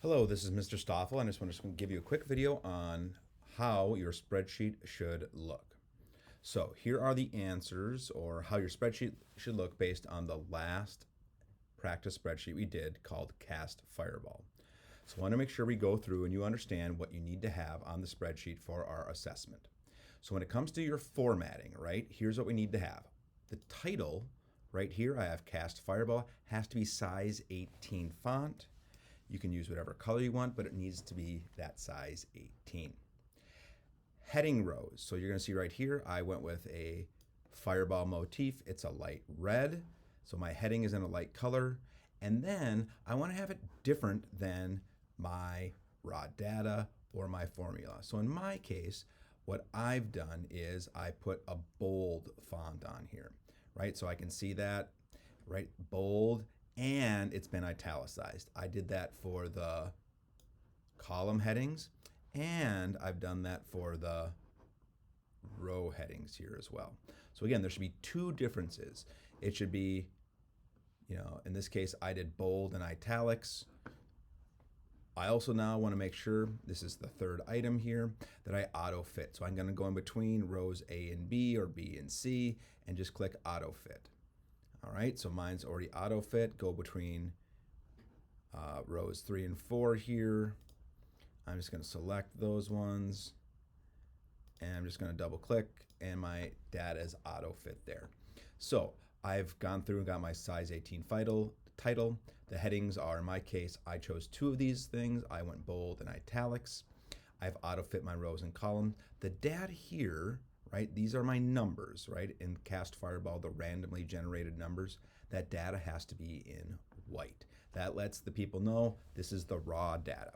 Hello, this is Mr. Stoffel, and I just want to give you a quick video on how your spreadsheet should look. So here are the answers, or how your spreadsheet should look based on the last practice spreadsheet we did called Cast Fireball. So I want to make sure we go through and you understand what you need to have on the spreadsheet for our assessment. So when it comes to your formatting, right, here's what we need to have. The title, right here, I have Cast Fireball, has to be size 18 font. You can use whatever color you want, but it needs to be that size 18. Heading rows. So you're going to see right here, I went with a fireball motif. It's a light red. So my heading is in a light color. And then I want to have it different than my raw data or my formula. So in my case, what I've done is I put a bold font on here, right? So I can see that, right? Bold. And it's been italicized. I did that for the column headings, and I've done that for the row headings here as well. So again, there should be two differences. It should be, in this case, I did bold and italics. I also now want to make sure, this is the third item here, that I auto fit. So I'm going to go in between rows A and B or B and C and just click auto fit. All right, so mine's already auto fit. Go between rows 3 and 4 here. I'm just going to select those ones, and I'm just going to double click, and my data is auto fit there. So I've gone through and got my size 18 title. The headings are, in my case, I chose two of these things. I went bold and italics. I've auto fit my rows and columns. The data here, right? These are my numbers, right? In Cast Fireball, the randomly generated numbers, that data has to be in white. That lets the people know this is the raw data.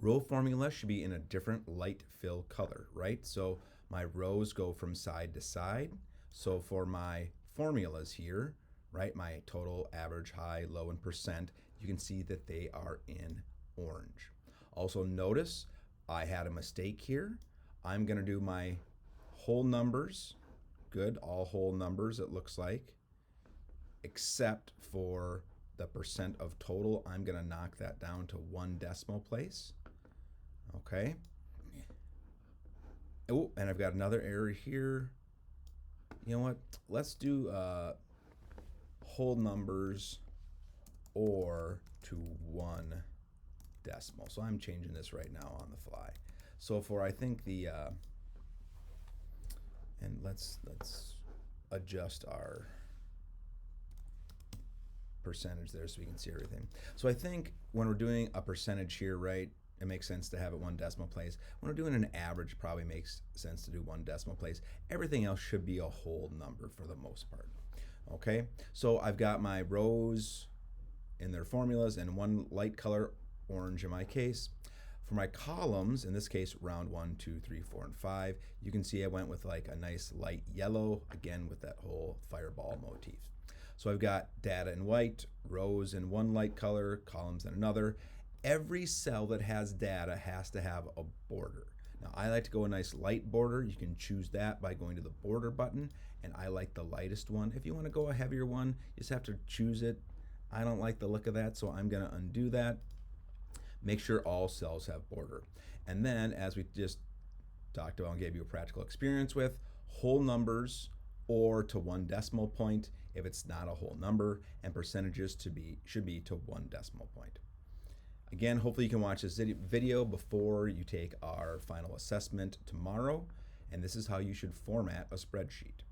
Row formula should be in a different light fill color, right? So my rows go from side to side. So for my formulas here, right, my total, average, high, low, and percent, you can see that they are in orange. Also notice I had a mistake here. I'm gonna do my whole numbers, good, all whole numbers it looks like, except for the percent of total. I'm gonna knock that down to 1 decimal place, okay? Oh, and I've got another error here. You know what, let's do whole numbers or to 1 decimal. So I'm changing this right now on the fly. So for, I think the, and let's adjust our percentage there so we can see everything. So I think when we're doing a percentage here, right, it makes sense to have it 1 decimal place. When we're doing an average, it probably makes sense to do 1 decimal place. Everything else should be a whole number for the most part. Okay, so I've got my rows in their formulas and 1 light color, orange in my case. For my columns, in this case, round 1, 2, 3, 4, and 5, you can see I went with like a nice light yellow, again with that whole fireball motif. So I've got data in white, rows in 1 light color, columns in another. Every cell that has data has to have a border. Now I like to go a nice light border. You can choose that by going to the border button, and I like the lightest one. If you want to go a heavier one, you just have to choose it. I don't like the look of that, so I'm gonna undo that. Make sure all cells have border. And then, as we just talked about and gave you a practical experience with, whole numbers or to 1 decimal point if it's not a whole number, and percentages should be to 1 decimal point. Again, hopefully you can watch this video before you take our final assessment tomorrow, and this is how you should format a spreadsheet.